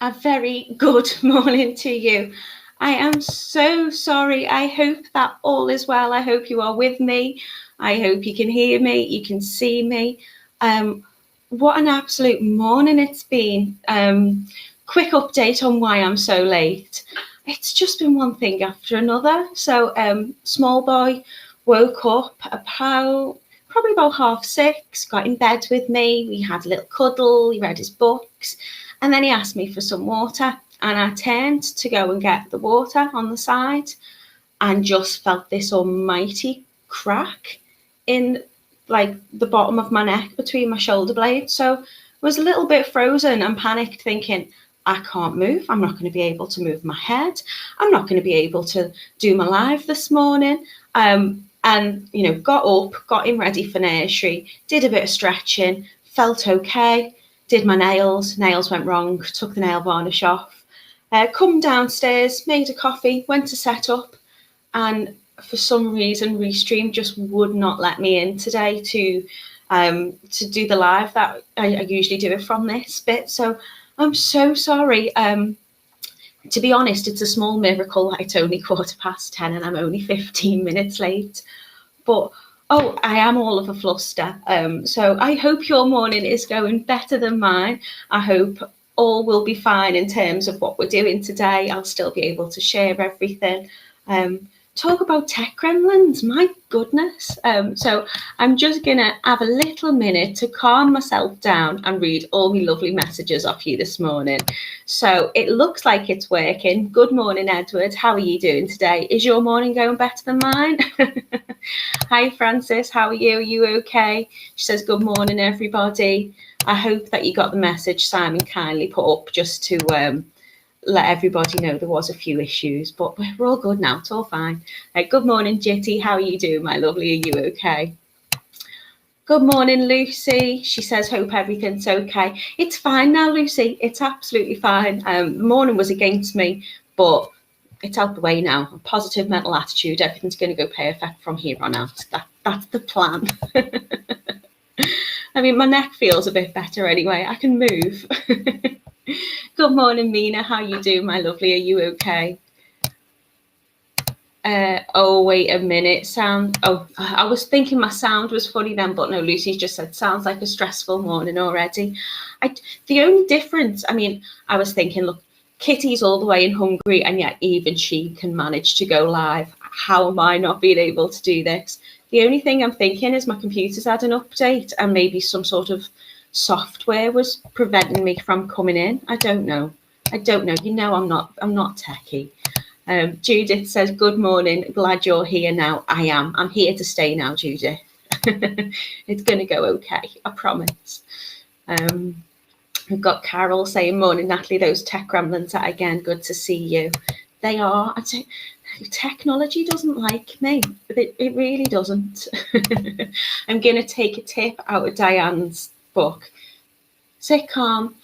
A very good morning to you. I am so sorry. I hope that all is well. I hope you are with me. I hope you can hear me, you can see me. What an absolute morning it's been. Quick update on why I'm so late. It's just been one thing after another. So small boy woke up probably about 6:30, got in bed with me. We had a little cuddle, he read his books, and then he asked me for some water. And I turned to go and get the water on the side and just felt this almighty crack in like the bottom of my neck between my shoulder blades. So I was a little bit frozen and panicked, thinking, I can't move. I'm not going to be able to move my head. I'm not going to be able to do my live this morning. And, you know, got up, got him ready for nursery, did a bit of stretching, felt okay, did my nails went wrong, took the nail varnish off, come downstairs, made a coffee, went to set up, and for some reason Restream just would not let me in today to do the live that I usually do it from this bit. So I'm so sorry. To be honest, it's a small miracle that it's only 10:15 and I'm only 15 minutes late. But I am all of a fluster. So I hope your morning is going better than mine. I hope all will be fine in terms of what we're doing today. I'll still be able to share everything. Talk about tech gremlins, my goodness. So I'm just gonna have a little minute to calm myself down and read all my lovely messages off you this morning. So it looks like it's working. Good morning, Edward. How are you doing today? Is your morning going better than mine? Hi, Francis. How are you? Are you okay? She says, good morning, everybody. I hope that you got the message Simon kindly put up just to let everybody know there was a few issues, but we're all good now. It's all fine. Good morning, Jitty. How are you doing, my lovely? Are you okay? Good morning, Lucy. She says, hope everything's okay. It's fine now, Lucy. It's absolutely fine. The morning was against me, but it's out the way now. A positive mental attitude. Everything's going to go perfect from here on out. That's the plan. I mean, my neck feels a bit better anyway. I can move. Good morning, Mina. How you doing, my lovely? Are you okay? Wait a minute. I was thinking my sound was funny then, but no, Lucy just said, sounds like a stressful morning already. The only difference, I mean, I was thinking, look, Kitty's all the way in Hungary, and yet even she can manage to go live. How am I not being able to do this? The only thing I'm thinking is my computer's had an update and maybe some sort of software was preventing me from coming in. I don't know. You know, I'm not techie. Judith says, good morning. Glad you're here now. I am. I'm here to stay now, Judith. It's going to go okay. I promise. We've got Carol saying, morning, Natalie. Those tech gremlins are again. Good to see you. They are. I'd say technology doesn't like me. It really doesn't. I'm going to take a tip out of Diane's book. Sit calm,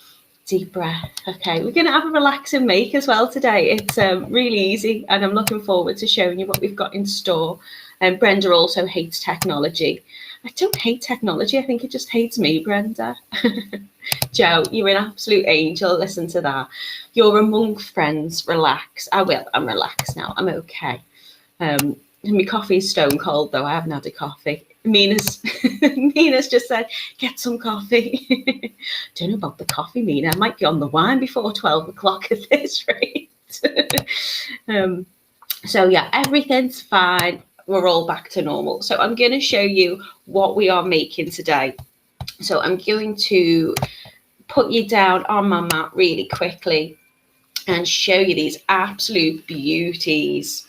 deep breath. Okay, we're going to have a relaxing make as well today. It's really easy, and I'm looking forward to showing you what we've got in store. And Brenda also hates technology. I don't hate technology. I think it just hates me, Brenda. Joe, you're an absolute angel. Listen to that. You're among friends. Relax. I will. I'm relaxed now. I'm okay. My coffee is stone cold, though. I haven't had a coffee. Mina's just said, get some coffee. Don't know about the coffee, Mina. I might be on the wine before 12 o'clock at this rate. So yeah, everything's fine. We're all back to normal. So I'm going to show you what we are making today. So I'm going to put you down on my mat really quickly and show you these absolute beauties.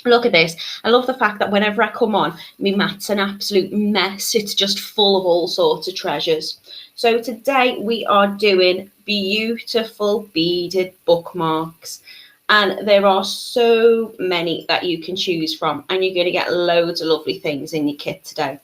Look at this. I love the fact that whenever I come on, my mat's an absolute mess. It's just full of all sorts of treasures. So today we are doing beautiful beaded bookmarks. And there are so many that you can choose from. And you're going to get loads of lovely things in your kit today.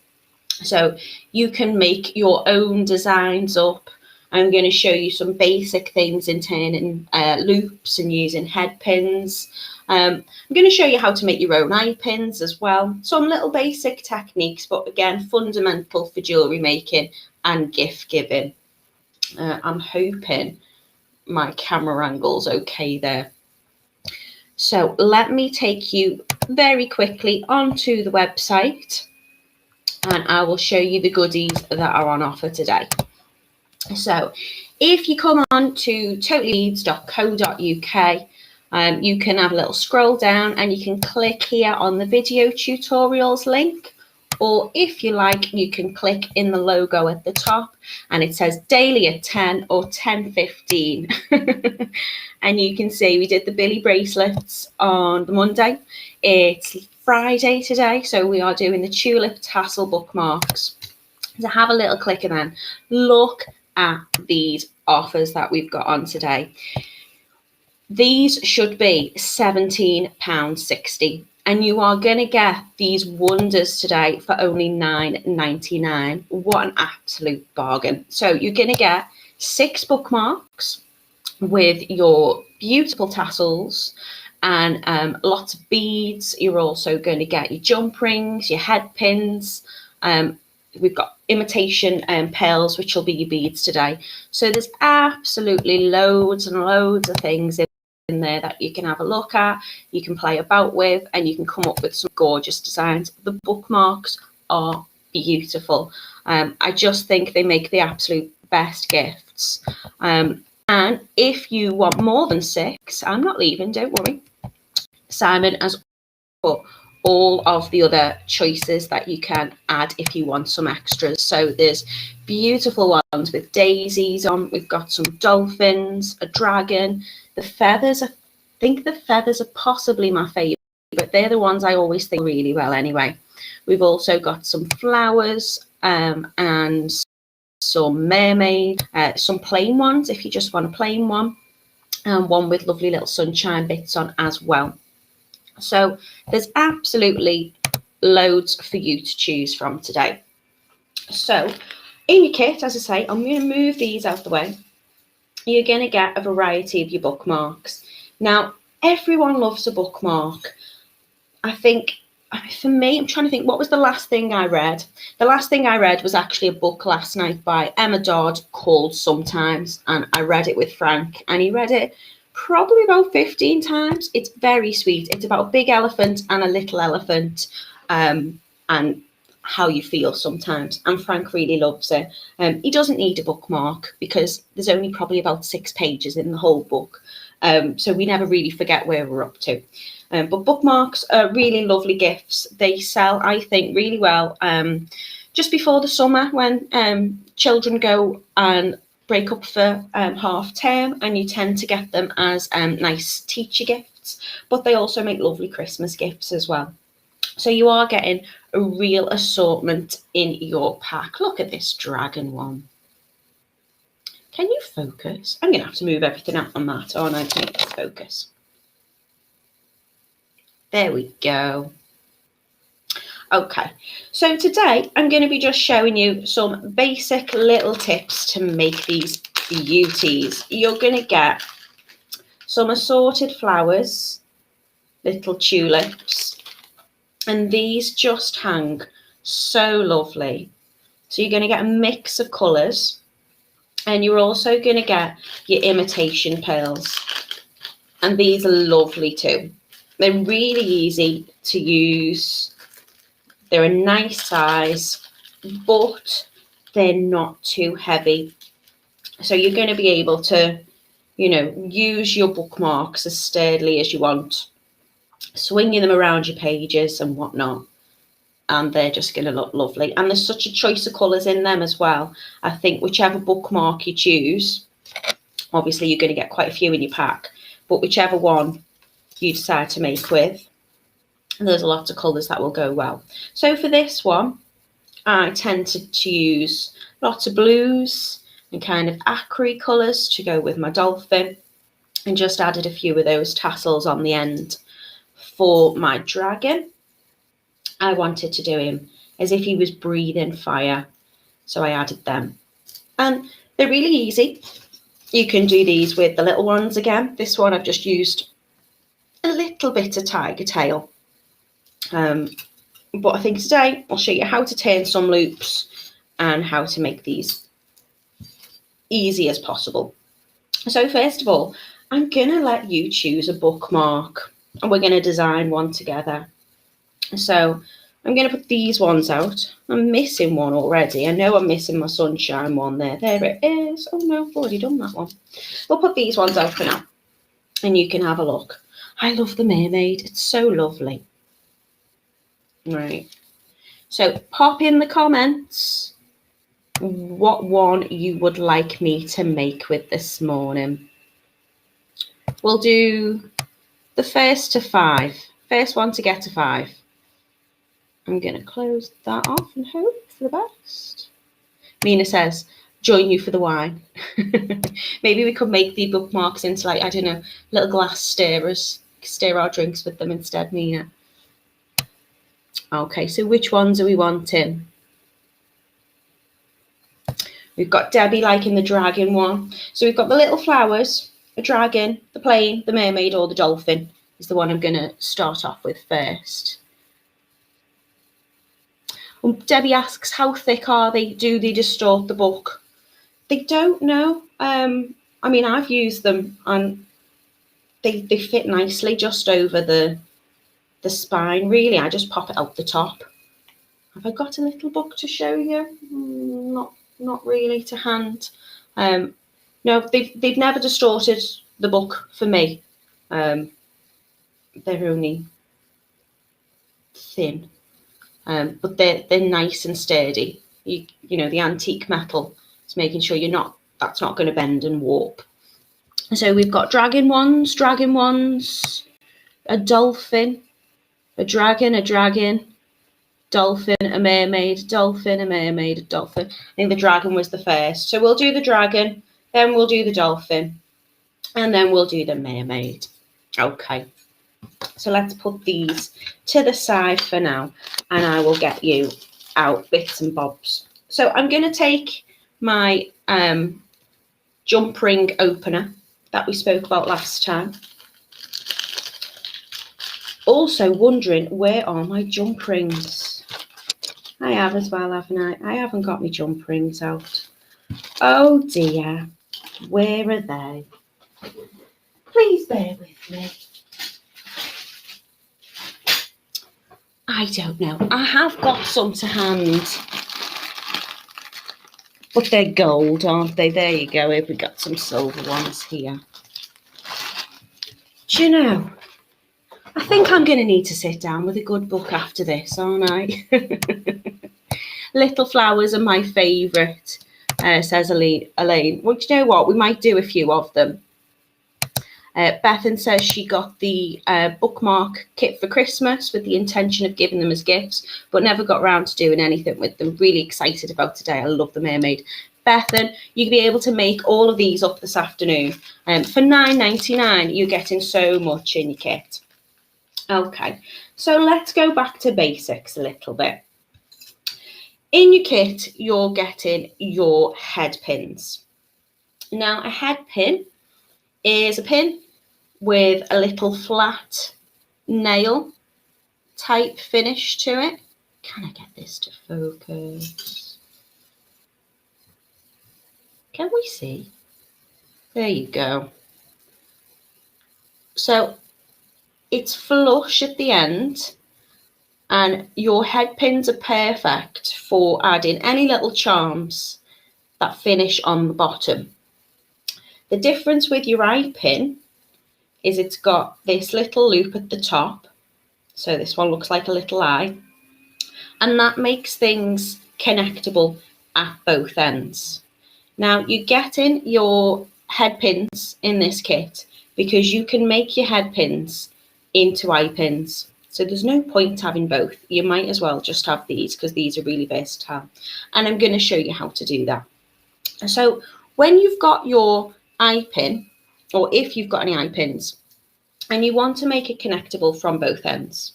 So you can make your own designs up. I'm going to show you some basic things in turning loops and using head pins. I'm going to show you how to make your own eye pins as well. Some little basic techniques, but again, fundamental for jewellery making and gift giving. I'm hoping my camera angle's okay there. So let me take you very quickly onto the website, and I will show you the goodies that are on offer today. So if you come on to totallybeads.co.uk, you can have a little scroll down and you can click here on the video tutorials link, or if you like, you can click in the logo at the top and it says daily at 10 or 10:15. And you can see we did the Billy bracelets on the Monday. It's Friday today, so we are doing the Tulip Tassel bookmarks. So have a little click and then look at these offers that we've got on today. These should be £17.60, and you are going to get these wonders today for only £9.99. What an absolute bargain. So you're going to get 6 bookmarks with your beautiful tassels and lots of beads. You're also going to get your jump rings, your head pins. We've got imitation pearls, which will be your beads today. So there's absolutely loads and loads of things in there that you can have a look at, you can play about with, and you can come up with some gorgeous designs. The bookmarks are beautiful. I just think they make the absolute best gifts. And if you want more than 6, I'm not leaving, don't worry. Simon has put all of the other choices that you can add if you want some extras. So there's beautiful ones with daisies on. We've got some dolphins, a dragon. The feathers, I think the feathers are possibly my favourite, but they're the ones I always think really well anyway. We've also got some flowers and some mermaid, some plain ones if you just want a plain one, and one with lovely little sunshine bits on as well. So there's absolutely loads for you to choose from today. So in your kit, as I say, I'm going to move these out the way. You're going to get a variety of your bookmarks. Now, everyone loves a bookmark. I think, for me, I'm trying to think, what was the last thing I read? The last thing I read was actually a book last night by Emma Dodd called Sometimes, and I read it with Frank, and he read it probably about 15 times. It's very sweet. It's about a big elephant and a little elephant, and how you feel sometimes, and Frank really loves it. He doesn't need a bookmark because there's only probably about 6 pages in the whole book, so we never really forget where we're up to. But bookmarks are really lovely gifts. They sell, I think, really well just before the summer when children go and break up for half term, and you tend to get them as nice teacher gifts, but they also make lovely Christmas gifts as well. So you are getting a real assortment in your pack. Look at this dragon one. Can you focus? I'm going to have to move everything out on that, aren't I, to make this focus? There we go. Okay, so today I'm going to be just showing you some basic little tips to make these beauties. You're going to get some assorted flowers, little tulips, and these just hang so lovely. So you're going to get a mix of colours, and you're also going to get your imitation pearls, and these are lovely too. They're really easy to use. They're a nice size, but they're not too heavy. So you're going to be able to, use your bookmarks as sturdily as you want, swinging them around your pages and whatnot. And they're just going to look lovely. And there's such a choice of colours in them as well. I think whichever bookmark you choose, obviously you're going to get quite a few in your pack, but whichever one you decide to make with, there's lots of colours that will go well. So for this one, I tend to use lots of blues and kind of acry colours to go with my dolphin, and just added a few of those tassels on the end. For my dragon, I wanted to do him as if he was breathing fire, so I added them. And they're really easy. You can do these with the little ones again. This one I've just used a little bit of tiger tail. But I think today I'll show you how to turn some loops and how to make these easy as possible. So first of all, I'm going to let you choose a bookmark and we're going to design one together. So I'm going to put these ones out. I'm missing one already. I know I'm missing my sunshine one there. There it is. Oh no, I've already done that one. We'll put these ones out for now and you can have a look. I love the mermaid. It's so lovely. Right. So pop in the comments what one you would like me to make with this morning. We'll do the first to 5. First one to get to 5. I'm going to close that off and hope for the best. Mina says, join you for the wine. Maybe we could make the bookmarks into, like, I don't know, little glass stirrers. Stir our drinks with them instead, Mina. Okay, so which ones are we wanting? We've got Debbie liking the dragon one. So we've got the little flowers, the dragon, the plane, the mermaid, or the dolphin is the one I'm going to start off with first. Debbie asks, how thick are they? Do they distort the book? They don't know. I mean, I've used them and they fit nicely just over the spine. Really, I just pop it out the top. Have I got a little book to show you? Not really to hand. No, they've never distorted the book for me. They're only thin. But they're nice and sturdy. You know, the antique metal is making sure that's not going to bend and warp. So we've got dragon ones, a dolphin, a dragon, dolphin, a mermaid, dolphin, a mermaid, a dolphin. I think the dragon was the first. So we'll do the dragon, then we'll do the dolphin, and then we'll do the mermaid. Okay. So let's put these to the side for now and I will get you out bits and bobs. So I'm going to take my jump ring opener that we spoke about last time. Also wondering, where are my jump rings? I have as well, haven't I? I haven't got my jump rings out. Oh dear, where are they? Please bear with me. I don't know. I have got some to hand. But they're gold, aren't they? There you go. We've got some silver ones here. Do you know, I think I'm going to need to sit down with a good book after this, aren't I? Little flowers are my favourite, says Elaine. Well, do you know what? We might do a few of them. Bethan says she got the bookmark kit for Christmas with the intention of giving them as gifts, but never got around to doing anything with them. Really excited about today. I love the mermaid. Bethan, you'll be able to make all of these up this afternoon. For $9.99, you're getting so much in your kit. Okay, so let's go back to basics a little bit. In your kit, you're getting your head pins. Now, a head pin is a pin with a little flat nail type finish to it. Can I get this to focus? Can we see? There you go. So it's flush at the end and your head pins are perfect for adding any little charms that finish on the bottom. The difference with your eye pin is it's got this little loop at the top. So this one looks like a little eye. And that makes things connectable at both ends. Now you're getting your head pins in this kit because you can make your head pins into eye pins. So there's no point having both. You might as well just have these because these are really versatile. And I'm going to show you how to do that. So when you've got your eye pin, or if you've got any eye pins, and you want to make it connectable from both ends,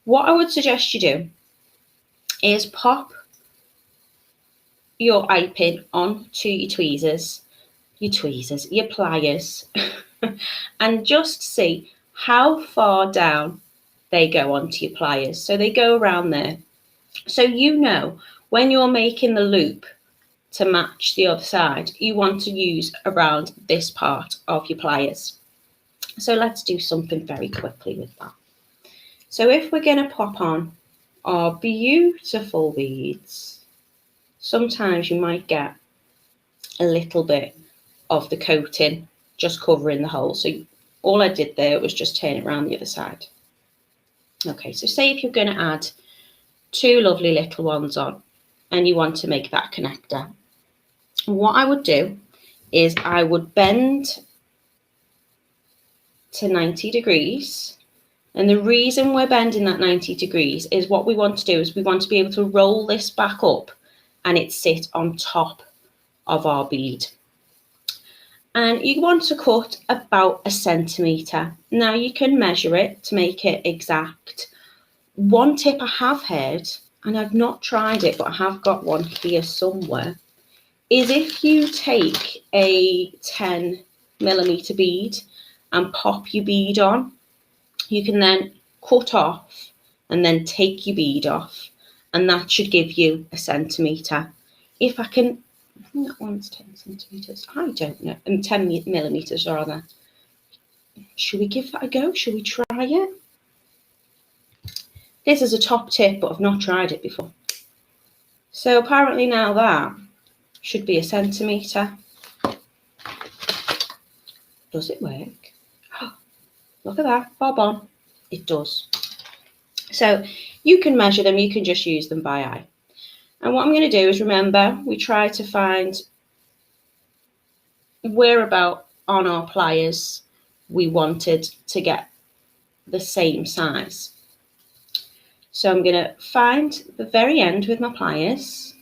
what I would suggest you do is pop your eye pin onto your tweezers, your pliers, and just see how far down they go onto your pliers. So they go around there. So you know when you're making the loop to match the other side, you want to use around this part of your pliers. So let's do something very quickly with that. So if we're going to pop on our beautiful beads, sometimes you might get a little bit of the coating just covering the hole. So all I did there was just turn it around the other side. Okay, so say if you're going to add 2 lovely little ones on and you want to make that connector, what I would do is I would bend to 90 degrees. And the reason we're bending that 90 degrees is what we want to do is we want to be able to roll this back up and it sit on top of our bead. And you want to cut about 1 centimetre. Now you can measure it to make it exact. One tip I have heard, and I've not tried it, but I have got one here somewhere, is if you take a 10mm bead and pop your bead on, you can then cut off and then take your bead off, and that should give you 1 centimetre. If I can, I think that one's 10 centimetres. I don't know, 10mm rather. Should we give that a go? Should we try it? This is a top tip, but I've not tried it before. So apparently now that should be 1 centimetre. Does it work? Oh, look at that, bob on. It does. So you can measure them, you can just use them by eye. And what I'm going to do is, remember, we try to find where about on our pliers we wanted to get the same size. So I'm going to find the very end with my pliers,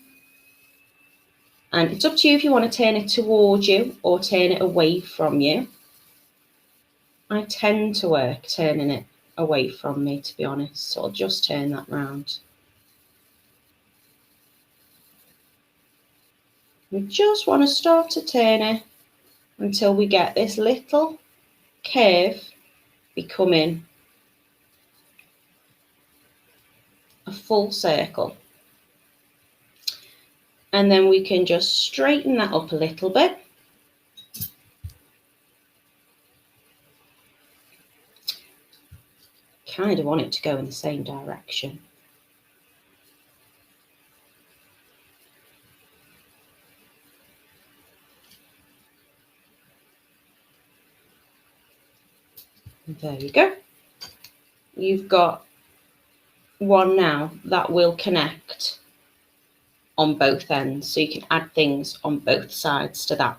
and it's up to you if you want to turn it towards you or turn it away from you. I tend to work turning it away from me, to be honest, so I'll just turn that round. We just want to start to turn it until we get this little curve becoming a full circle. And then we can just straighten that up a little bit. Kind of want it to go in the same direction. There you go. You've got one now that will connect on both ends, so you can add things on both sides to that.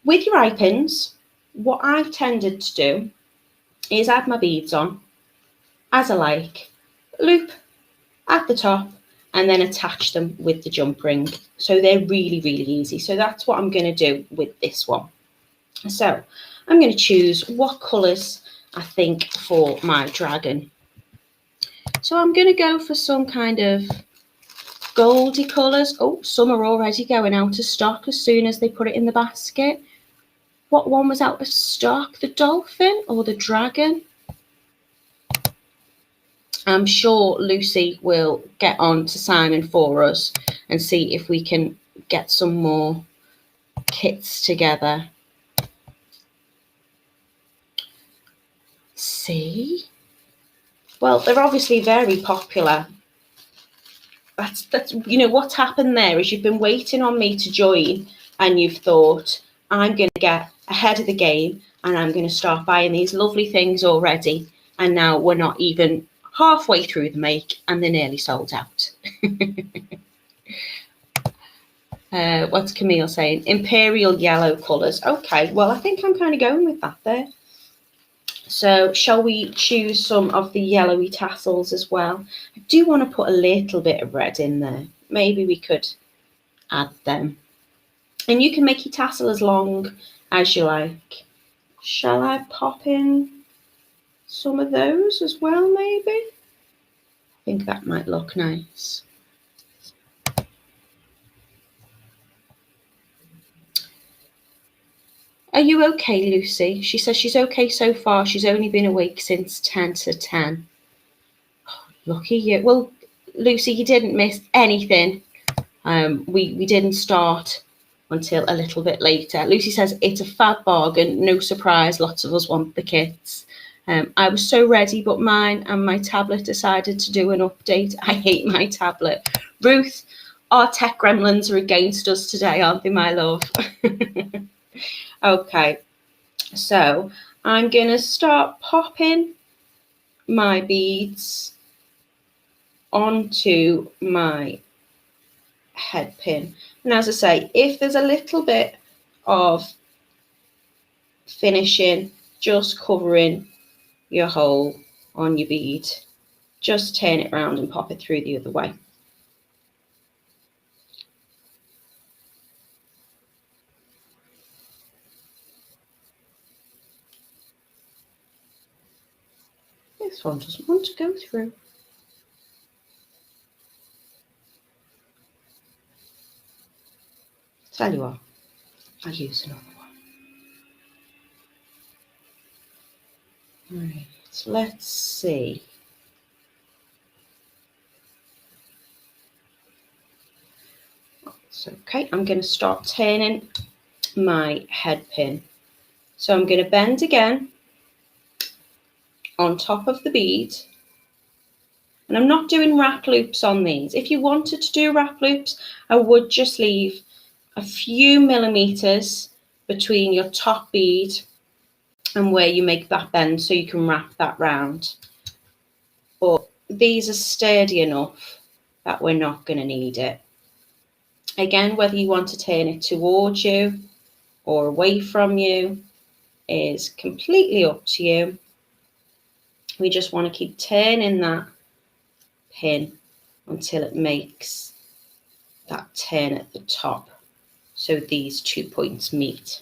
With your eye pins, what I've tended to do is add my beads on as I like, loop at the top, and then attach them with the jump ring. So they're really, really easy. So that's what I'm going to do with this one. So I'm going to choose what colours I think for my dragon. So I'm going to go for some kind of goldy colours. Oh, some are already going out of stock as soon as they put it in the basket. What one was out of stock? The dolphin or the dragon? I'm sure Lucy will get on to Simon for us and see if we can get some more kits together. See? Well, they're obviously very popular. That's you know, what's happened there is you've been waiting on me to join and you've thought, I'm going to get ahead of the game and I'm going to start buying these lovely things already. And now we're not even halfway through the make and they're nearly sold out. What's Camille saying? Imperial yellow colours. Okay, well, I think I'm kind of going with that there. So shall we choose some of the yellowy tassels as well? I do want to put a little bit of red in there. Maybe we could add them. And you can make your tassel as long as you like. Shall I pop in some of those as well, maybe? I think that might look nice. Are you okay, Lucy? She says she's okay so far. She's only been awake since 10 to 10. Oh, lucky you. Well, Lucy, you didn't miss anything. We didn't start until a little bit later. Lucy says it's a fab bargain, no surprise, lots of us want the kits. I was so ready, but mine and my tablet decided to do an update. I hate my tablet. Ruth, our tech gremlins are against us today, aren't they, my love? Okay, so I'm going to start popping my beads onto my head pin. And as I say, if there's a little bit of finishing just covering your hole on your bead, just turn it around and pop it through the other way. This one doesn't want to go through. Tell you what, I'll use another one. Right, let's see. So, okay, I'm going to start turning my head pin. So I'm going to bend again on top of the bead. And I'm not doing wrap loops on these. If you wanted to do wrap loops, I would just leave a few millimeters between your top bead and where you make that bend so you can wrap that round. But these are sturdy enough that we're not going to need it. Again, whether you want to turn it towards you or away from you is completely up to you. We just want to keep turning that pin until it makes that turn at the top, so these 2 points meet.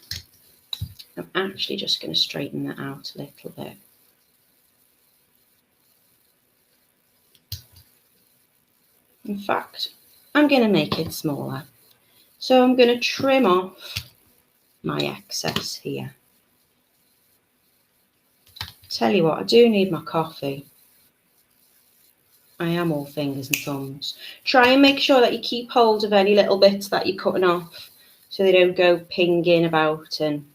I'm actually just going to straighten that out a little bit. In fact, I'm going to make it smaller. So I'm going to trim off my excess here. Tell you what, I do need my coffee. I am all fingers and thumbs. Try and make sure that you keep hold of any little bits that you're cutting off so they don't go pinging about and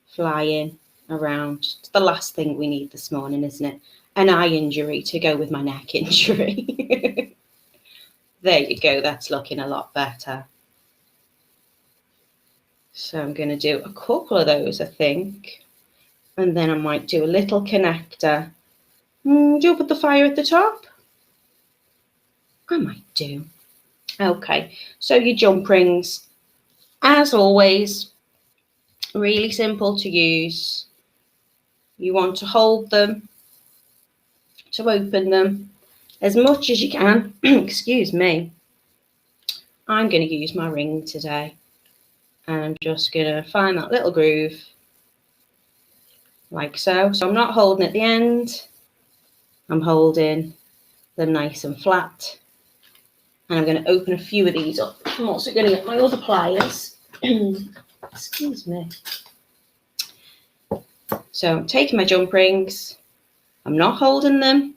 flying around. It's the last thing we need this morning, isn't it? An eye injury to go with my neck injury. There you go, that's looking a lot better. So I'm going to do a couple of those, I think. And then I might do a little connector. Do you put the fire at the top? I might do. Okay, so your jump rings, as always, really simple to use. You want to hold them to open them as much as you can. Excuse me. I'm going to use my ring today. And I'm just going to find that little groove like so. So I'm not holding at the end. I'm holding them nice and flat. And I'm going to open a few of these up. I'm also going to get my other pliers. Excuse me. So I'm taking my jump rings. I'm not holding them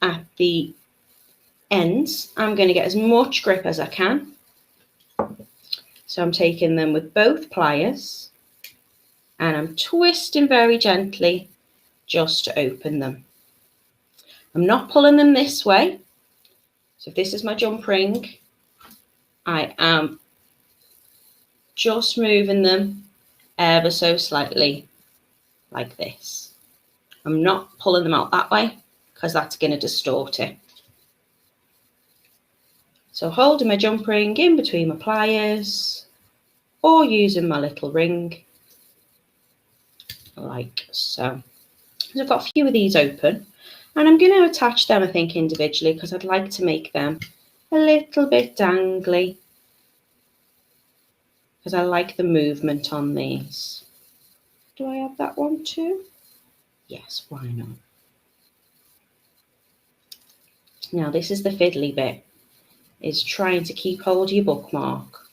at the ends. I'm going to get as much grip as I can. So I'm taking them with both pliers and I'm twisting very gently just to open them. I'm not pulling them this way. So if this is my jump ring, I am just moving them ever so slightly like this. I'm not pulling them out that way because that's going to distort it. So holding my jump ring in between my pliers or using my little ring like so. So I've got a few of these open and I'm going to attach them, I think, individually because I'd like to make them a little bit dangly because I like the movement on these. Do I have that one too? Yes, why not? Now this is the fiddly bit, is trying to keep hold of your bookmark.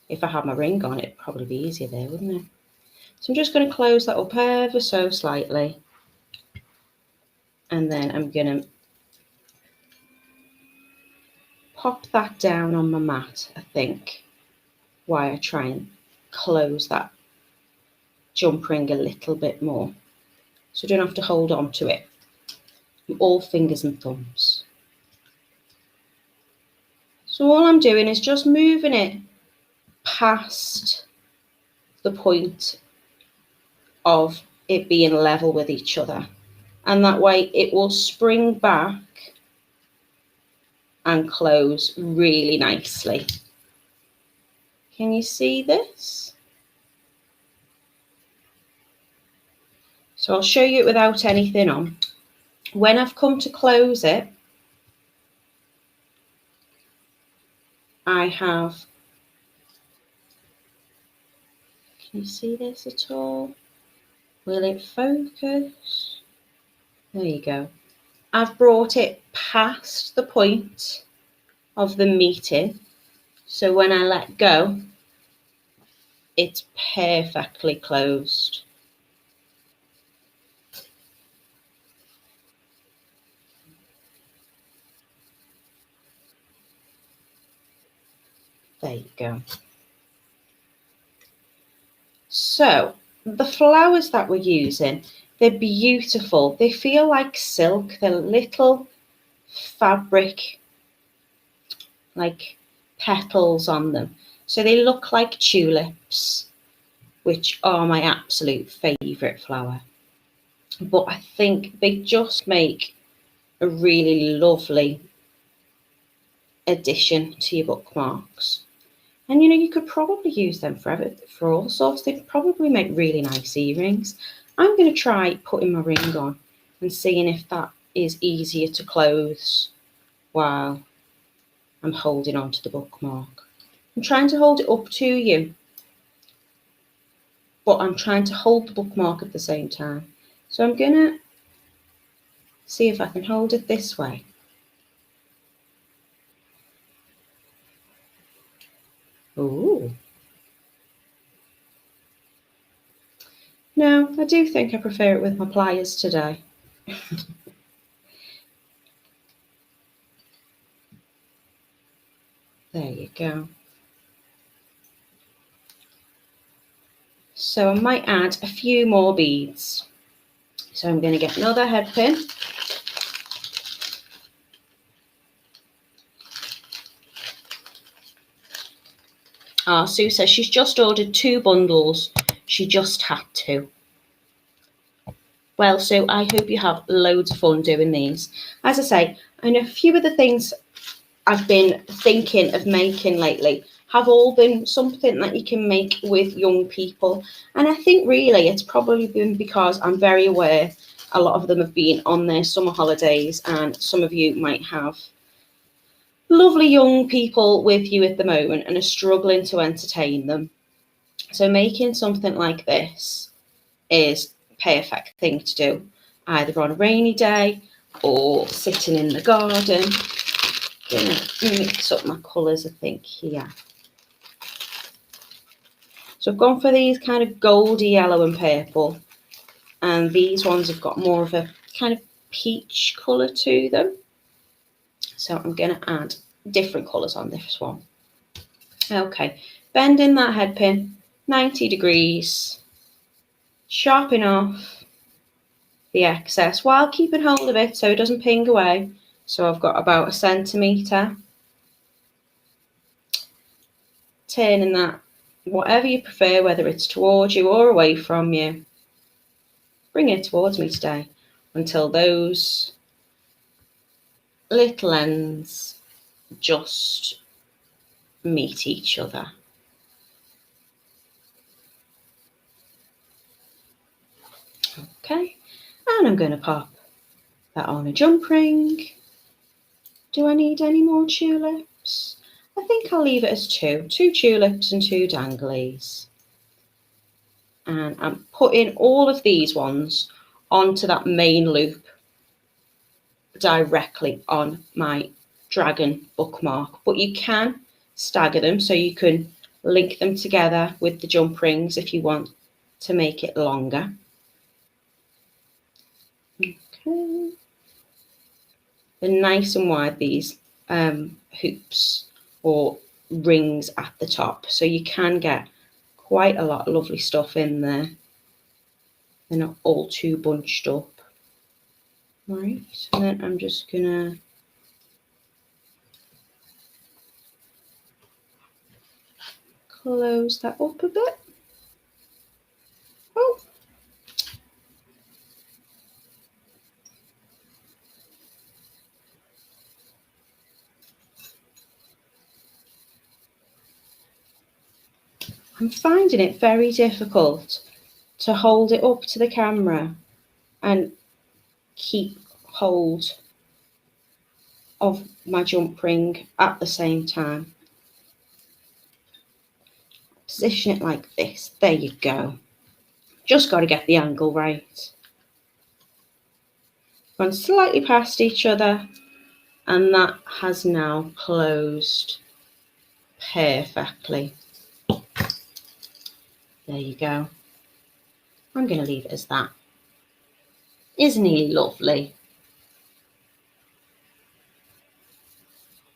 If I had my ring on, it'd probably be easier there, wouldn't it? So I'm just going to close that up ever so slightly. And then I'm going to pop that down on my mat, I think, while I try and close that jump ring a little bit more. So I don't have to hold on to it. I'm all fingers and thumbs. So all I'm doing is just moving it past the point of it being level with each other. And that way it will spring back and close really nicely. Can you see this? So I'll show you it without anything on. When I've come to close it, I have, can you see this at all? Will it focus? There you go. I've brought it past the point of the meeting. So when I let go, it's perfectly closed. There you go. So the flowers that we're using, they're beautiful. They feel like silk. They're little fabric, like petals on them. So they look like tulips, which are my absolute favourite flower. But I think they just make a really lovely addition to your bookmarks. And you know, you could probably use them for all sorts. They'd probably make really nice earrings. I'm going to try putting my ring on and seeing if that is easier to close while I'm holding on to the bookmark. I'm trying to hold it up to you, but I'm trying to hold the bookmark at the same time. So I'm going to see if I can hold it this way. Ooh. No, I do think I prefer it with my pliers today. There you go. So I might add a few more beads. So I'm going to get another head pin. Sue says she's just ordered 2 bundles. She just had to. Well, Sue, I hope you have loads of fun doing these. As I say, I know a few of the things I've been thinking of making lately have all been something that you can make with young people. And I think really it's probably been because I'm very aware a lot of them have been on their summer holidays, and some of you might have lovely young people with you at the moment and are struggling to entertain them. So making something like this is a perfect thing to do, either on a rainy day or sitting in the garden. I'm going to mix up my colours, I think, here. So I've gone for these kind of goldy yellow and purple, and these ones have got more of a kind of peach colour to them. So I'm going to add different colours on this one. Okay, bending that head pin 90 degrees, sharpen off the excess while keeping hold of it so it doesn't ping away. So I've got about 1 centimetre. Turning that whatever you prefer, whether it's towards you or away from you. Bring it towards me today until those little ends just meet each other. Okay, and I'm going to pop that on a jump ring. Do I need any more tulips? I think I'll leave it as 2 tulips and 2 danglies. And I'm putting all of these ones onto that main loop directly on my dragon bookmark, but you can stagger them so you can link them together with the jump rings if you want to make it longer. Okay. They're nice and wide, these. hoops or rings at the top, so you can get quite a lot of lovely stuff in there. They're not all too bunched up. Right, and then I'm just gonna close that up a bit. Oh, I'm finding it very difficult to hold it up to the camera and keep hold of my jump ring at the same time. Position it like this. There you go. Just got to get the angle right. Gone slightly past each other, and that has now closed perfectly. There you go. I'm going to leave it as that. Isn't he lovely?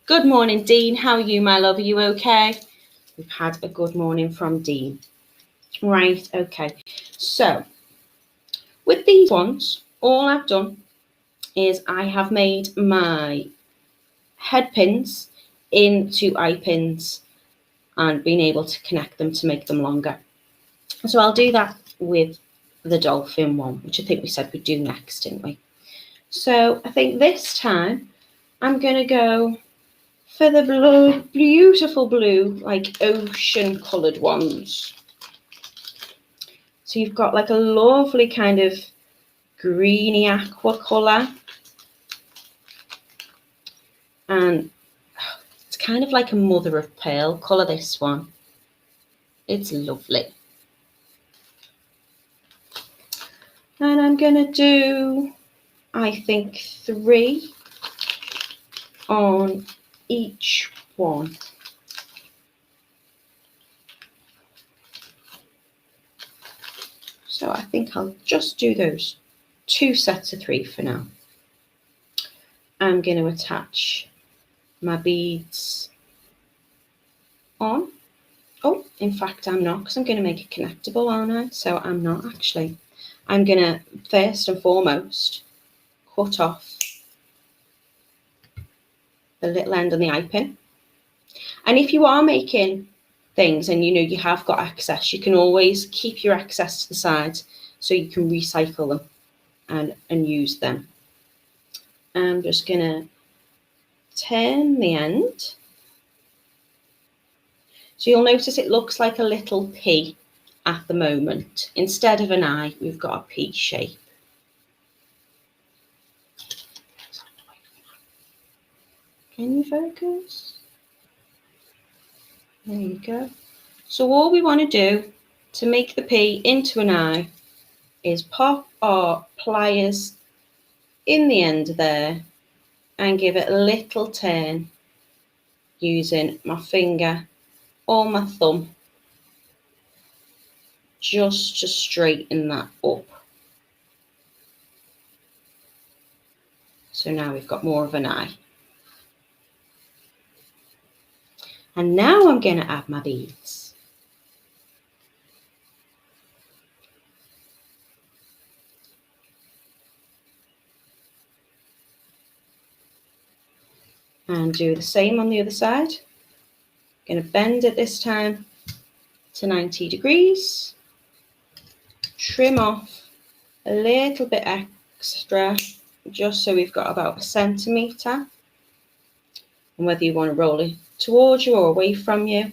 Good morning, Dean. How are you, my love? Are you okay? We've had a good morning from Dean. Right, okay. So, with these ones, all I've done is I have made my head pins into eye pins and been able to connect them to make them longer. So I'll do that with the dolphin one, which I think we said we'd do next, didn't we? So I think this time I'm going to go for the blue, beautiful blue, like ocean coloured ones. So you've got like a lovely kind of greeny aqua colour. And it's kind of like a mother of pearl colour, this one. It's lovely. And I'm going to do, I think, 3 on each one. So I think I'll just do those 2 sets of 3 for now. I'm going to attach my beads on. Oh, in fact, I'm not, because I'm going to make it connectable, aren't I? So I'm not actually. I'm going to, first and foremost, cut off the little end on the eye pin. And if you are making things and you know you have got excess, you can always keep your excess to the side so you can recycle them and use them. I'm just going to turn the end. So you'll notice it looks like a little P at the moment. Instead of an I, we've got a P shape. Can you focus? There you go. So all we want to do to make the P into an I is pop our pliers in the end there and give it a little turn using my finger or my thumb just to straighten that up. So now we've got more of an I. And now I'm going to add my beads. And do the same on the other side. Going to bend it this time to 90 degrees. Trim off a little bit extra, just so we've got about 1 centimetre. And whether you want to roll it towards you or away from you.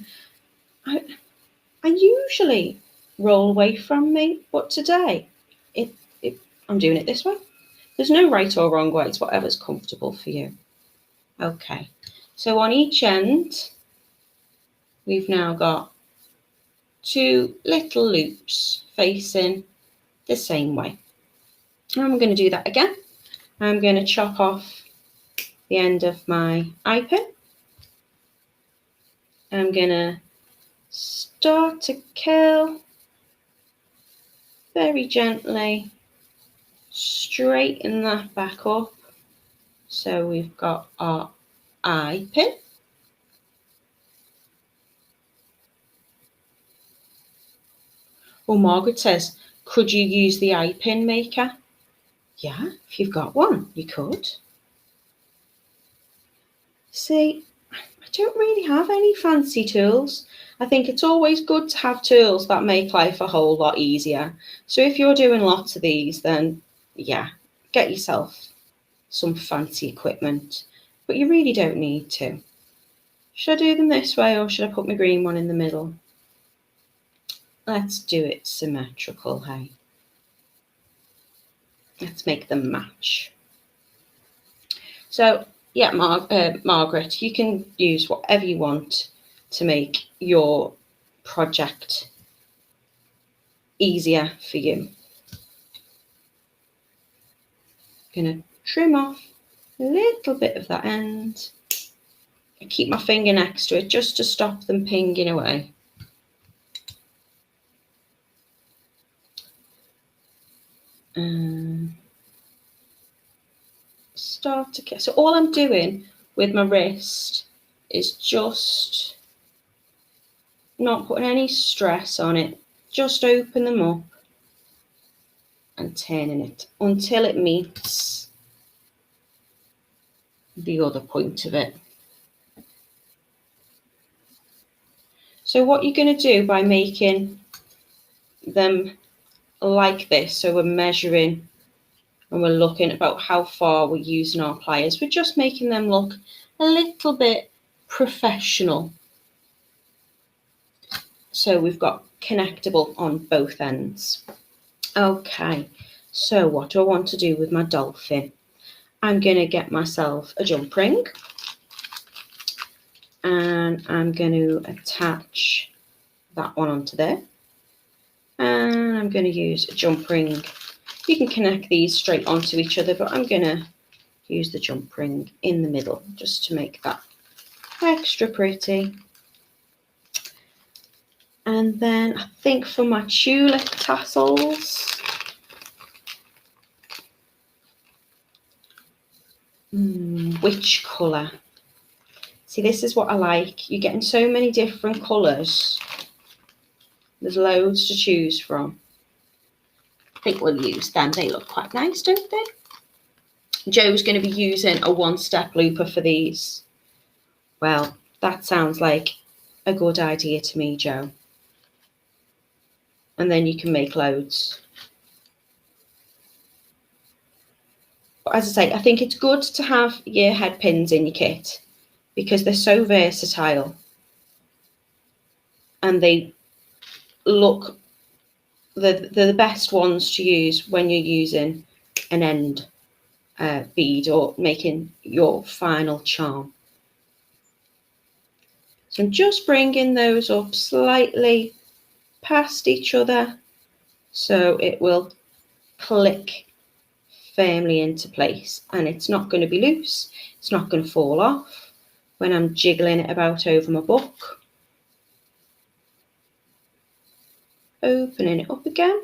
I usually roll away from me, but today I'm doing it this way. There's no right or wrong way, it's whatever's comfortable for you. Okay, so on each end, we've now got 2 little loops facing the same way. And I'm going to do that again. I'm going to chop off the end of my eye pin. I'm going to start to curl very gently, straighten that back up. So we've got our eye pin. Well, Margaret says, could you use the eye pin maker? Yeah, if you've got one, you could. See, I don't really have any fancy tools. I think it's always good to have tools that make life a whole lot easier. So if you're doing lots of these, then yeah, get yourself some fancy equipment. But you really don't need to. Should I do them this way or should I put my green one in the middle? Let's do it symmetrical, hey? Let's make them match. So, yeah, Margaret, you can use whatever you want to make your project easier for you. I'm going to trim off a little bit of that end. I keep my finger next to it just to stop them pinging away. Start to get, so all I'm doing with my wrist is just not putting any stress on it, just open them up and turning it until it meets the other point of it. So what you're going to do by making them like this, so we're measuring and we're looking about how far we're using our pliers, we're just making them look a little bit professional. So we've got connectable on both ends. Okay, so what do I want to do with my dolphin? I'm going to get myself a jump ring and I'm going to attach that one onto there. And I'm going to use a jump ring. You can connect these straight onto each other, but I'm going to use the jump ring in the middle just to make that extra pretty. And then I think for my tulip tassels, which colour? See, this is what I like. You're getting so many different colours. There's loads to choose from. I think we'll use them. They look quite nice, don't they? Joe's going to be using a one-step looper for these. Well, that sounds like a good idea to me, Joe. And then you can make loads. But as I say, I think it's good to have your head pins in your kit because they're so versatile and they look, they're the best ones to use when you're using an end bead or making your final charm. So I'm just bringing those up slightly past each other so it will click firmly into place and it's not going to be loose, it's not going to fall off when I'm jiggling it about over my book. Opening it up again.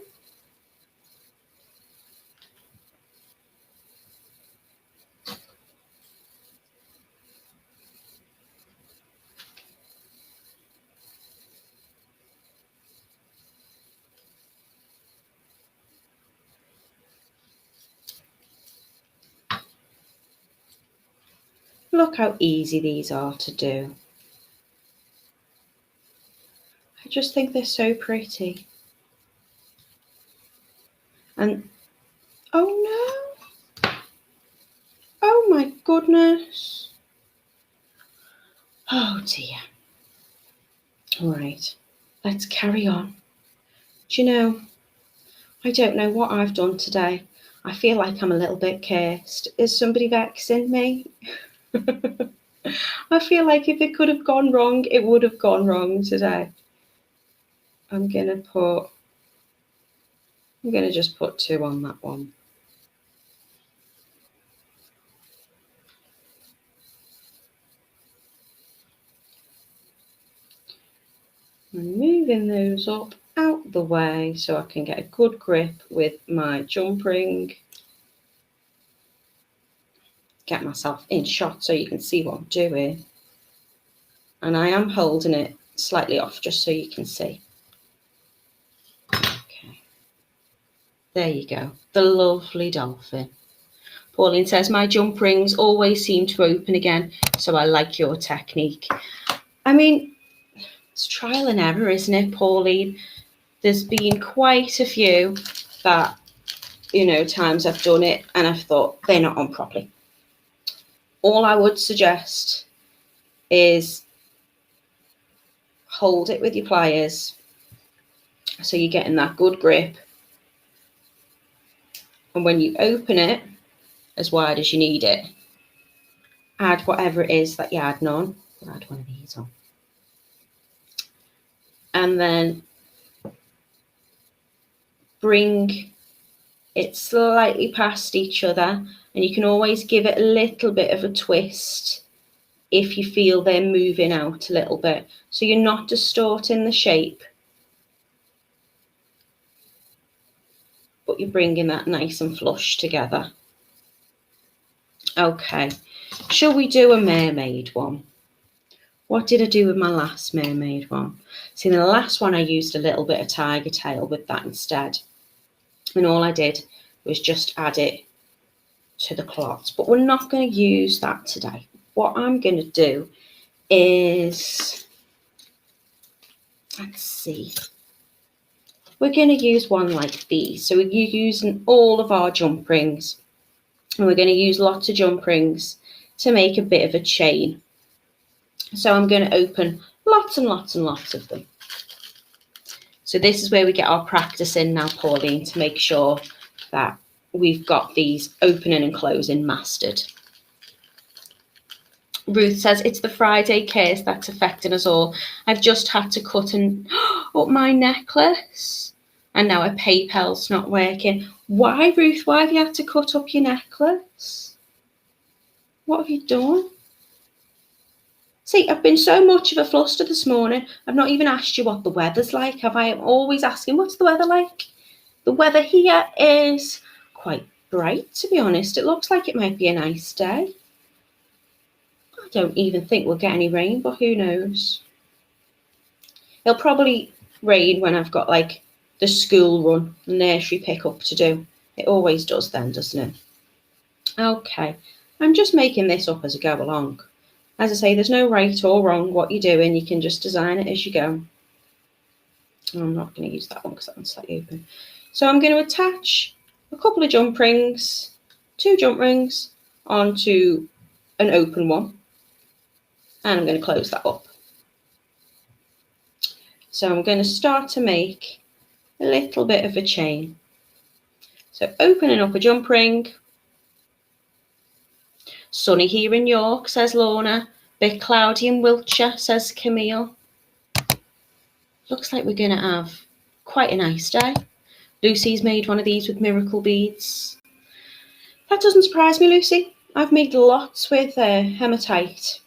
Look how easy these are to do. I just think they're so pretty. And oh no! Oh my goodness! Oh dear. All right, let's carry on. Do you know, I don't know what I've done today. I feel like I'm a little bit cursed. Is somebody vexing me? I feel like if it could have gone wrong, it would have gone wrong today. I'm gonna just put 2 on that one. I'm moving those up out the way so I can get a good grip with my jump ring. get myself in shot so you can see what I'm doing. And I am holding it slightly off just so you can see. Okay. There you go. The lovely dolphin. Pauline says, my jump rings always seem to open again, so I like your technique. I mean, it's trial and error, isn't it, Pauline? There's been quite a few that, you know, times I've done it and I've thought they're not on properly. All I would suggest is hold it with your pliers so you're getting that good grip. And when you open it as wide as you need it, add whatever it is that you're adding on. I'll add one of these on. And then bring it slightly past each other, and you can always give it a little bit of a twist if you feel they're moving out a little bit, so you're not distorting the shape, but you're bringing that nice and flush together. Okay, shall we do a mermaid one? What did I do with my last mermaid one? See, in the last one I used a little bit of tiger tail with that instead, and all I did was just add it to the cloth, but we're not going to use that today. What I'm going to do is, let's see, we're going to use one like these. So we're using all of our jump rings, and we're going to use lots of jump rings to make a bit of a chain. So I'm going to open lots and lots and lots of them. So this is where we get our practice in now, Pauline, to make sure that we've got these opening and closing mastered. Ruth says, it's the Friday curse that's affecting us all. I've just had to cut up my necklace, and now a PayPal's not working. Why, Ruth? Why have you had to cut up your necklace? What have you done? See, I've been so much of a fluster this morning. I've not even asked you what the weather's like, have I? I'm always asking, what's the weather like? The weather here is quite bright, to be honest. It looks like it might be a nice day. I don't even think we'll get any rain, but who knows? It'll probably rain when I've got like the school run, the nursery pickup to do. It always does then, doesn't it? Okay, I'm just making this up as I go along. As I say, there's no right or wrong what you're doing. You can just design it as you go. I'm not going to use that one because that one's slightly open. So I'm going to attach a couple of jump rings, 2 jump rings onto an open one. And I'm going to close that up. So I'm going to start to make a little bit of a chain. So opening up a jump ring. Sunny here in York, says Lorna. Bit cloudy in Wiltshire, says Camille. Looks like we're going to have quite a nice day. Lucy's made one of these with miracle beads. That doesn't surprise me, Lucy. I've made lots with hematite.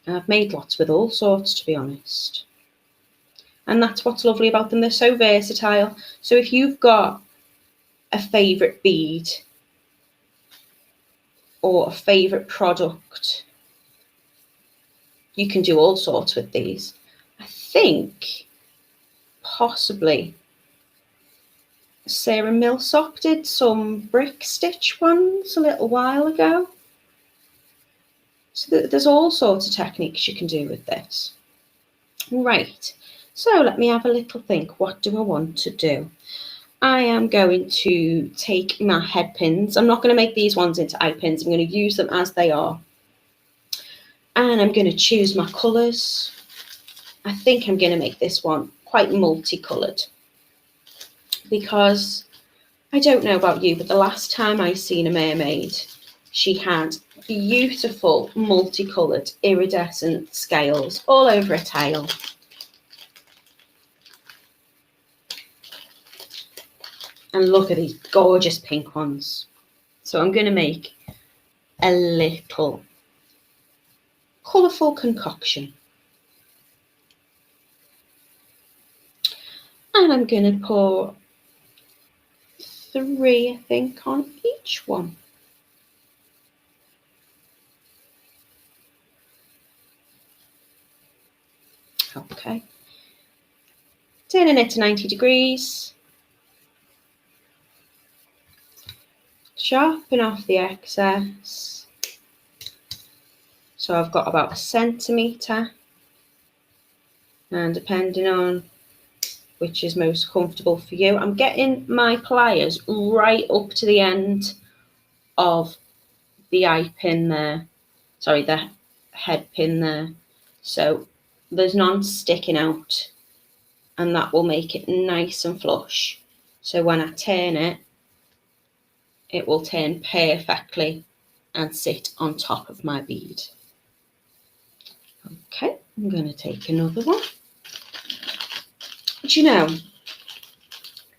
I've made lots with all sorts, to be honest. And that's what's lovely about them. They're so versatile. So if you've got a favourite bead or a favourite product, you can do all sorts with these. I think possibly Sarah Millsop did some brick stitch ones a little while ago. So there's all sorts of techniques you can do with this. Right, so let me have a little think. What do I want to do? I am going to take my head pins. I'm not going to make these ones into eye pins. I'm going to use them as they are. And I'm going to choose my colours. I think I'm going to make this one quite multicoloured, because I don't know about you, but the last time I seen a mermaid, she had beautiful multicoloured iridescent scales all over her tail. And look at these gorgeous pink ones. So I'm going to make a little colourful concoction. And I'm going to pour 3, I think, on each one. Okay. Turning it to 90 degrees. Sharpen off the excess. So I've got about 1 centimetre, and depending on which is most comfortable for you, I'm getting my pliers right up to the end of the eye pin there. Sorry, the head pin there. So there's none sticking out, and that will make it nice and flush. So when I turn it, it will turn perfectly and sit on top of my bead. Okay, I'm going to take another one. Do you know,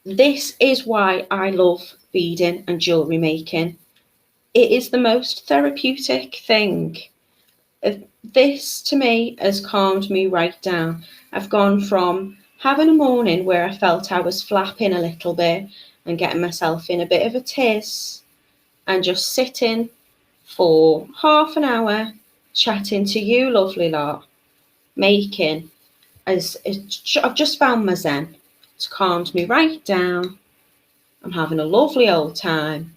this is why I love beading and jewellery making. It is the most therapeutic thing. This to me has calmed me right down. I've gone from having a morning where I felt I was flapping a little bit and getting myself in a bit of a tiz, and just sitting for half an hour chatting to you lovely lot, making, I've just found my zen. It's calmed me right down. I'm having a lovely old time.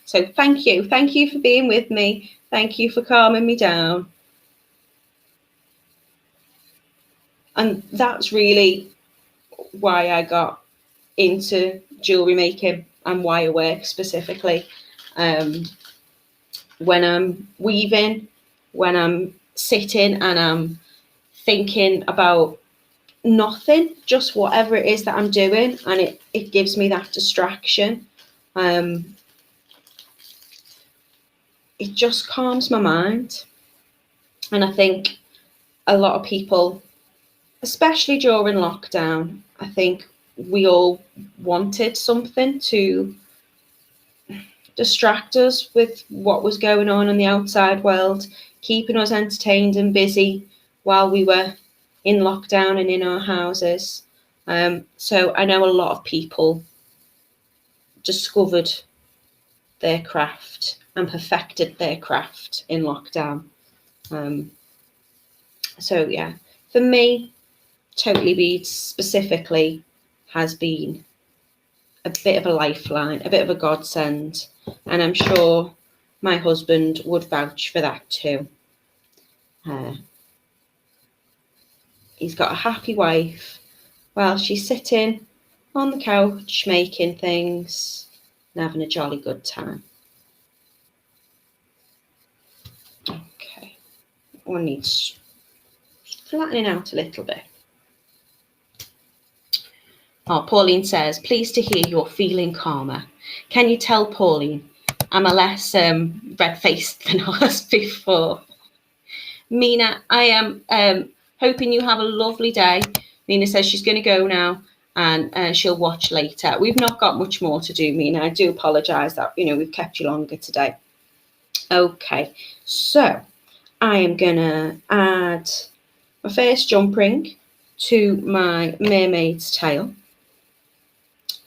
So thank you for being with me. Thank you for calming me down. And that's really why I got into jewellery making and why I work specifically. When I'm weaving, when I'm sitting and I'm thinking about nothing, just whatever it is that I'm doing, and it gives me that distraction. It just calms my mind. And I think a lot of people, especially during lockdown, I think we all wanted something to distract us with what was going on in the outside world, keeping us entertained and busy while we were in lockdown and in our houses. So I know a lot of people discovered their craft and perfected their craft in lockdown. So yeah, for me, Totally Beads specifically has been a bit of a lifeline, a bit of a godsend, and I'm sure my husband would vouch for that too. He's got a happy wife while she's sitting on the couch making things and having a jolly good time. Okay, one needs flattening out a little bit. Oh, Pauline says, pleased to hear you're feeling calmer. Can you tell, Pauline, I'm a less red-faced than I was before? Mina, I am hoping you have a lovely day. Mina says she's going to go now and she'll watch later. We've not got much more to do, Mina. I do apologise that, we've kept you longer today. Okay, so I am going to add my first jump ring to my mermaid's tail.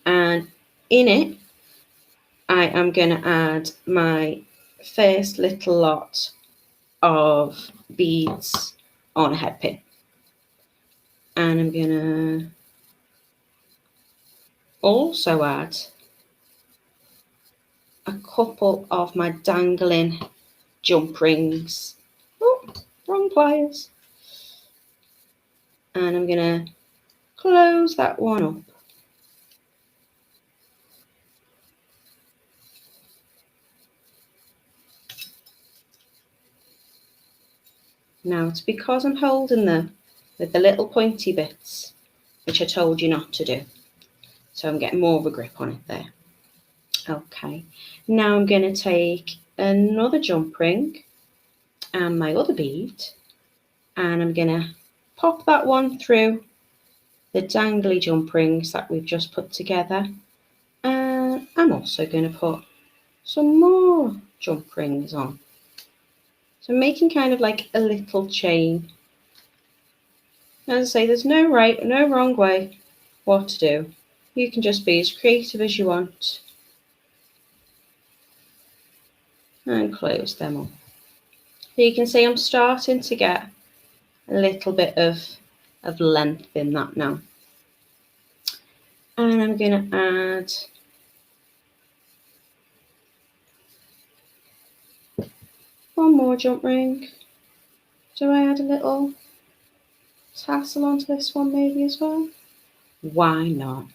And in it, I am going to add my first little lot of beads on a head pin. And I'm going to also add a couple of my dangling jump rings. Oh, wrong pliers. And I'm going to close that one up. Now it's because I'm holding them with the little pointy bits, which I told you not to do. So I'm getting more of a grip on it there. Okay, now I'm going to take another jump ring and my other bead, and I'm going to pop that one through the dangly jump rings that we've just put together. And I'm also going to put some more jump rings on. So I'm making kind of like a little chain. As I say, there's no right, no wrong way what to do. You can just be as creative as you want. And close them up. So you can see I'm starting to get a little bit of length in that now. And I'm going to add one more jump ring. Do I add a little tassel onto this one maybe as well? Why not?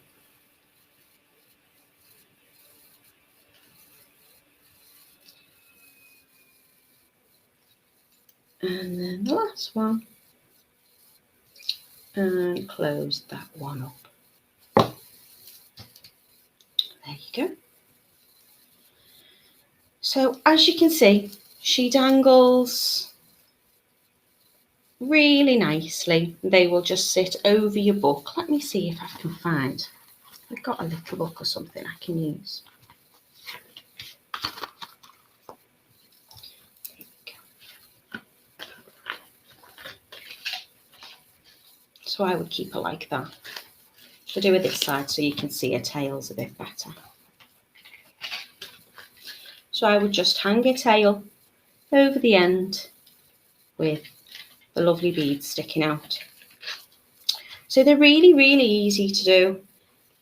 And then the last one. And close that one up. There you go. So as you can see, she dangles really nicely. They will just sit over your book. Let me see if I can find. I've got a little book or something I can use. There we go. So I would keep her like that. I'll do it this side so you can see her tails a bit better. So I would just hang a tail over the end with the lovely beads sticking out. So they're really, really easy to do.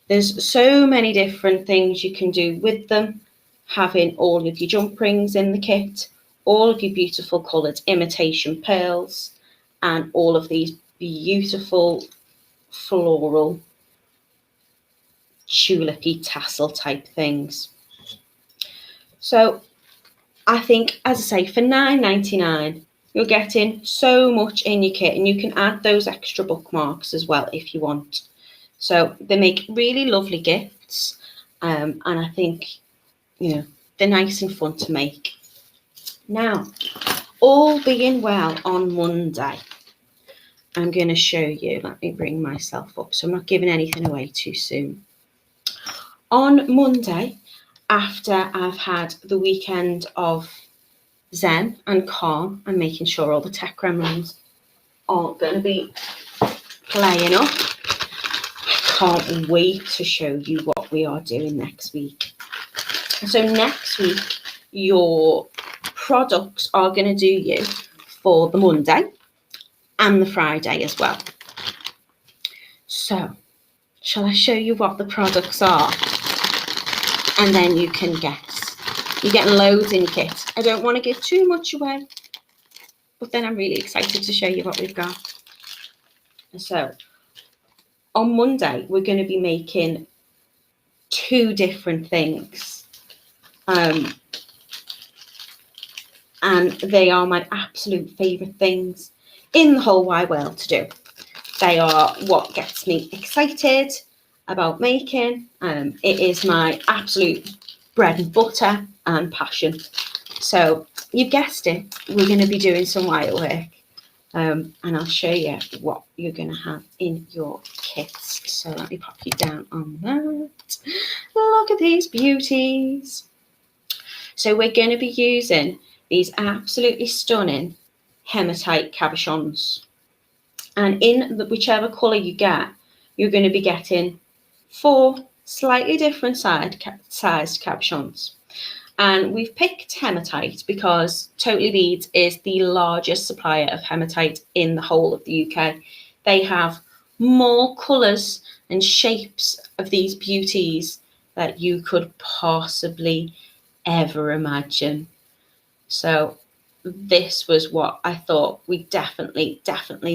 There's so many different things you can do with them. Having all of your jump rings in the kit, all of your beautiful coloured imitation pearls, and all of these beautiful floral tulipy tassel type things. So I think, as I say, for $9.99, you're getting so much in your kit, and you can add those extra bookmarks as well if you want. So they make really lovely gifts, and I think, you know, they're nice and fun to make. Now, all being well, on Monday, I'm going to show you. Let me bring myself up so I'm not giving anything away too soon. On Monday, after I've had the weekend of zen and calm and making sure all the tech gremlins are going to be playing up, I can't wait to show you what we are doing next week. So next week, your products are going to do you for the Monday and the Friday as well. So, shall I show you what the products are? And then you can guess. You're getting loads in your kit. I don't want to give too much away, but then I'm really excited to show you what we've got. So, on Monday, we're going to be making 2 different things. And they are my absolute favourite things in the whole wide world to do. They are what gets me excited about making. It is my absolute bread and butter and passion. So you guessed it, we're going to be doing some wire work. And I'll show you what you're going to have in your kits. So let me pop you down on that. Look at these beauties. So we're going to be using these absolutely stunning hematite cabochons. And in whichever colour you get, you're going to be getting 4 slightly different sized cabochons. And we've picked hematite because Totally Beads is the largest supplier of hematite in the whole of the UK. They have more colours and shapes of these beauties that you could possibly ever imagine. So this was what I thought we definitely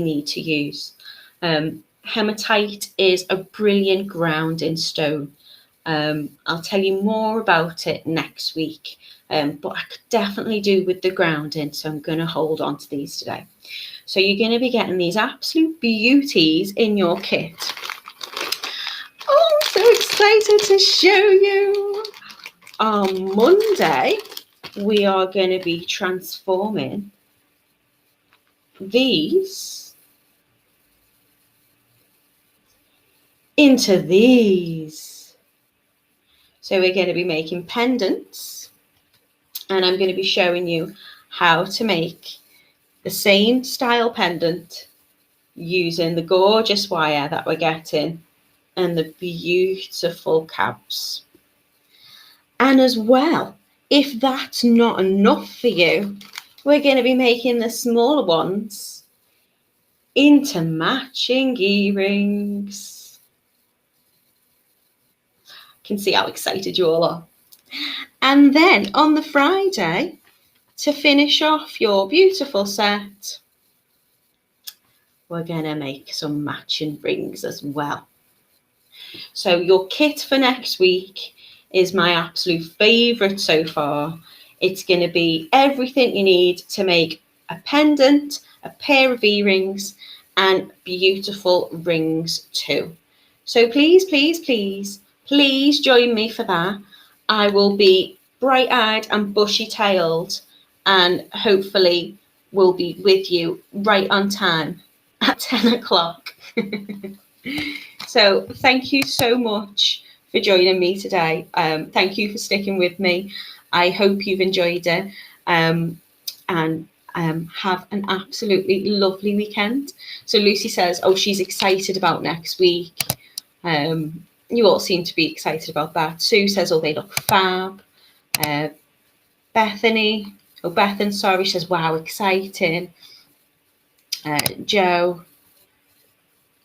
need to use. Hematite is a brilliant grounding stone. I'll tell you more about it next week, but I could definitely do with the grounding, so I'm going to hold on to these today. So you're going to be getting these absolute beauties in your kit. Oh, I'm so excited to show you. On Monday, we are going to be transforming these into these. So we're going to be making pendants, and I'm going to be showing you how to make the same style pendant using the gorgeous wire that we're getting and the beautiful cabs. And as well, if that's not enough for you, we're going to be making the smaller ones into matching earrings. Can see how excited you all are. And then on the Friday, to finish off your beautiful set, we're going to make some matching rings as well. So your kit for next week is my absolute favourite so far. It's going to be everything you need to make a pendant, a pair of earrings, and beautiful rings too. So please, please, please, please join me for that. I will be bright-eyed and bushy-tailed, and hopefully will be with you right on time at 10 o'clock. So thank you so much for joining me today. Thank you for sticking with me. I hope you've enjoyed it, and have an absolutely lovely weekend. So Lucy says, oh, she's excited about next week. You all seem to be excited about that. Sue says, oh, they look fab. Bethany, sorry, says, wow, exciting. Joe,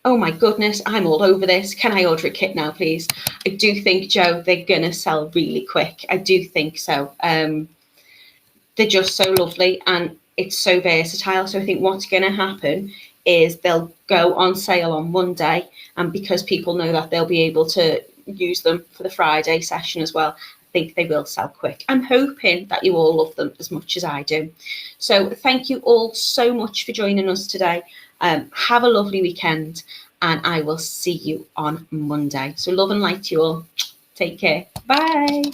oh my goodness, I'm all over this. Can I order a kit now, please? I do think, Joe, they're going to sell really quick. I do think so. They're just so lovely and it's so versatile. So I think what's going to happen is they'll go on sale on Monday. And because people know that, they'll be able to use them for the Friday session as well. I think they will sell quick. I'm hoping that you all love them as much as I do. So thank you all so much for joining us today. Have a lovely weekend and I will see you on Monday. So love and light to you all. Take care. Bye.